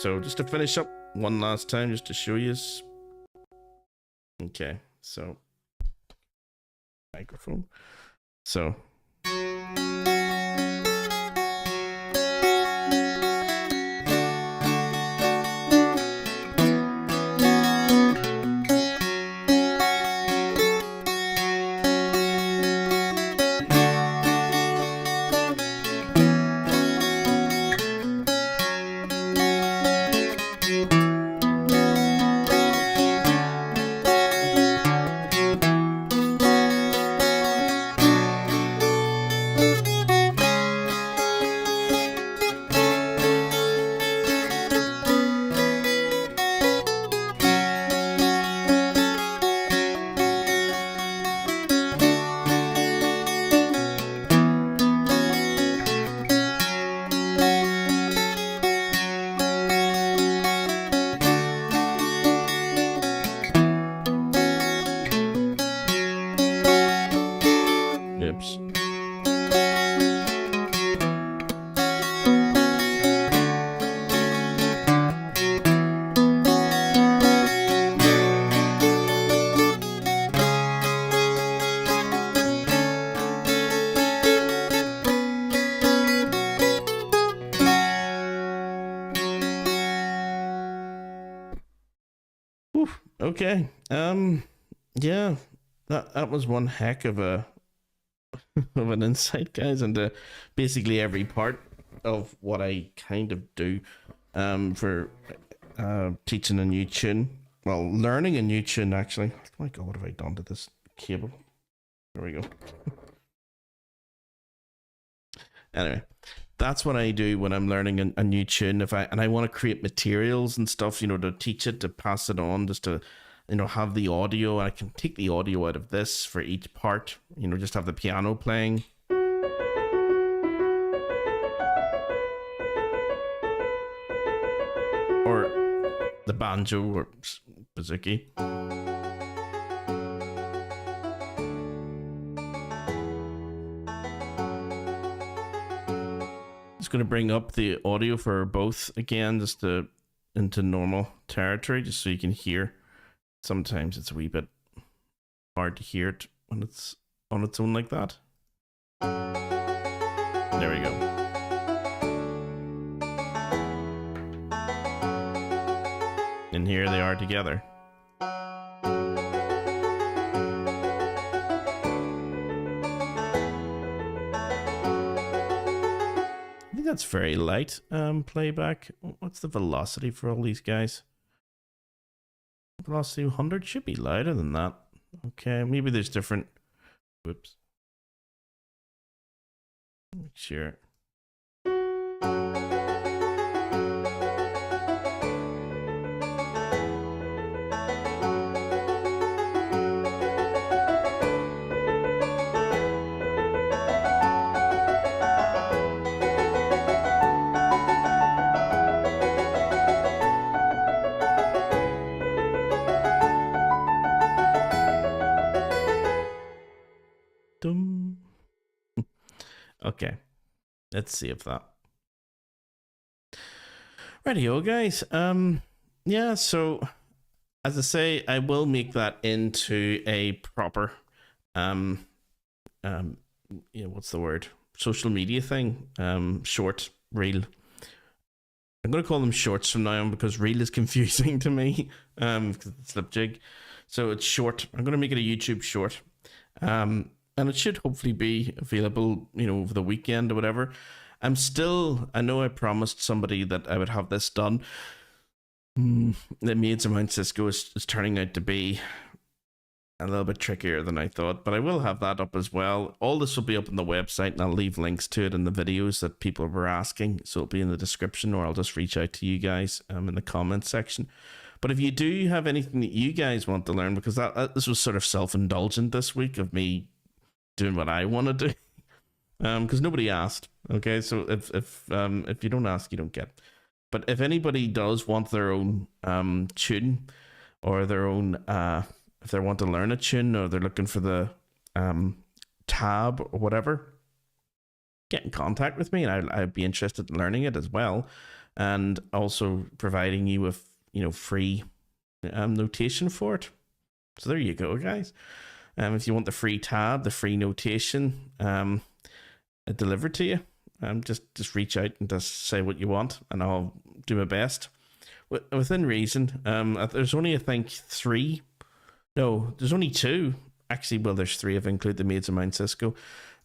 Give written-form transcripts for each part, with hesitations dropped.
So just to finish up one last time, just to show you. Okay, so microphone. So. Okay. Yeah, that was one heck of a of an insight, guys, into basically every part of what I kind of do for teaching a new tune. Well, learning a new tune, actually. Oh my god, what have I done to this cable? There we go. Anyway, that's what I do when I'm learning a new tune. I want to create materials and stuff, to teach it, to pass it on, just to have the audio. I can take the audio out of this for each part, just have the piano playing. Or the banjo or bouzouki. Just going to bring up the audio for both again, just into normal territory, just so you can hear. Sometimes it's a wee bit hard to hear it when it's on its own like that. There we go. And here they are together. I think that's very light, playback. What's the velocity for all these guys? Velocity 100 should be lighter than that. Okay, maybe there's different. Whoops. Make sure. Okay, let's see if that. Rightio, guys. Yeah, so as I say, I will make that into a proper what's the word? Social media thing. Short, reel. I'm gonna call them shorts from now on because reel is confusing to me. Because it's Slip Jig. So it's short. I'm gonna make it a YouTube short. And it should hopefully be available, over the weekend or whatever. I know I promised somebody that I would have this done. The Maids of Mount Cisco is turning out to be a little bit trickier than I thought, but I will have that up as well. All this will be up on the website, and I'll leave links to it in the videos that people were asking. So it'll be in the description, or I'll just reach out to you guys in the comments section. But if you do have anything that you guys want to learn, because this was sort of self-indulgent this week of me doing what I want to do, because nobody asked. Okay, so if you don't ask, you don't get. But if anybody does want their own tune, or their own if they want to learn a tune, or they're looking for the tab or whatever, get in contact with me, and I'd be interested in learning it as well. and also providing you with, free notation for it. So there you go, guys. If you want the free tab, the free notation delivered to you, just reach out and just say what you want, and I'll do my best within reason. There's only, I think, three. No, there's only two. Actually, well, there's three. I've included the Maids of Mount Cisco.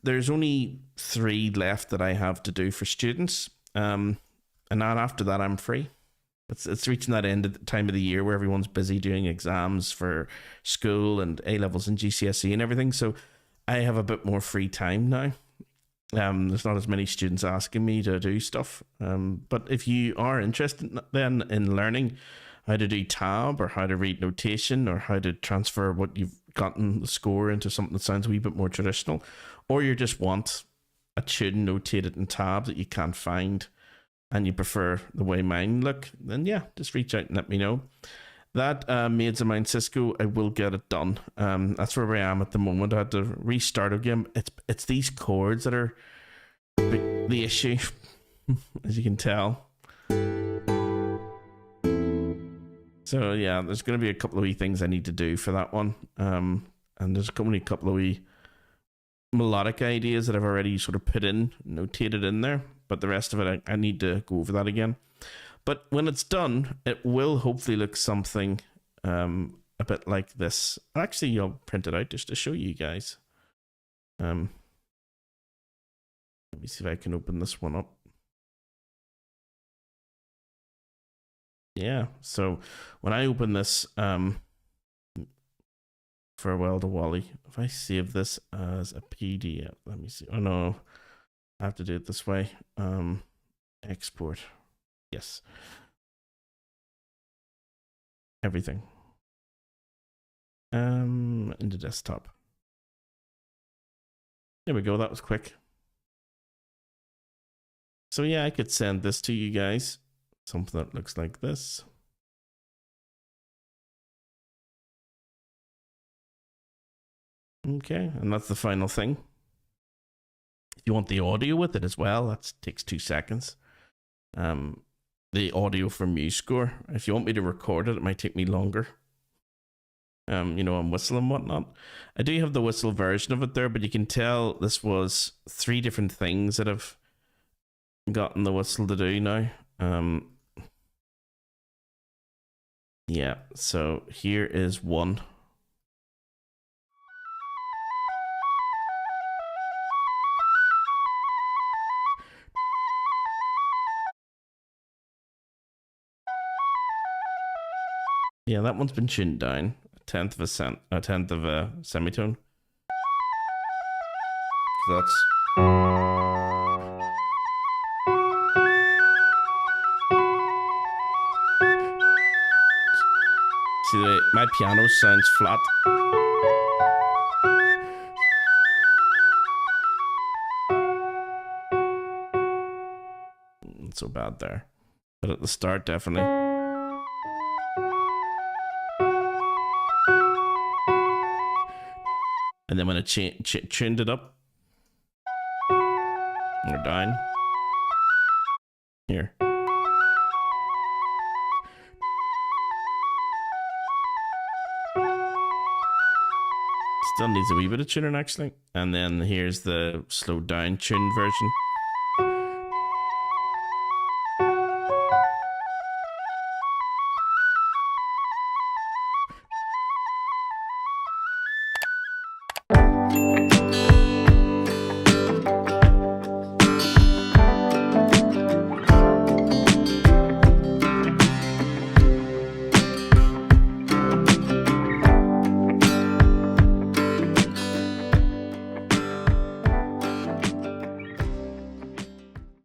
There's only three left that I have to do for students. And then after that, I'm free. It's reaching that end of the time of the year where everyone's busy doing exams for school and A levels and GCSE and everything. So I have a bit more free time now. There's not as many students asking me to do stuff. But if you are interested then in learning how to do tab, or how to read notation, or how to transfer what you've gotten the score into something that sounds a wee bit more traditional, or you just want a tune notated in tab that you can't find and you prefer the way mine look, then yeah, just reach out and let me know. That Maids of Mount Cisco, I will get it done. That's where I am at the moment. I had to restart again. It's these chords that are the issue, as you can tell. So yeah, there's going to be a couple of wee things I need to do for that one. And there's only a couple of wee melodic ideas that I've already sort of put in, notated in there. But the rest of it, I need to go over that again. But when it's done, it will hopefully look something a bit like this. Actually, I'll print it out just to show you guys. Let me see if I can open this one up. Yeah, so when I open this, Farewell to Wally, if I save this as a PDF, let me see. Oh no, I have to do it this way. Export. Yes. Everything. Into desktop. There we go. That was quick. So yeah, I could send this to you guys. Something that looks like this. Okay, and that's the final thing. If you want the audio with it as well, that takes 2 seconds. The audio from MuseScore. If you want me to record it, it might take me longer. On whistle and whatnot. I do have the whistle version of it there, but you can tell this was 3 different things that I've gotten the whistle to do now. Yeah, so here is one. Yeah, that one's been tuned down a tenth of a semitone. That's see, my piano sounds flat. Not so bad there, but at the start, definitely. And then when I tuned it up, or down, here. Still needs a wee bit of tuning actually. And then here's the slowed down tuned version.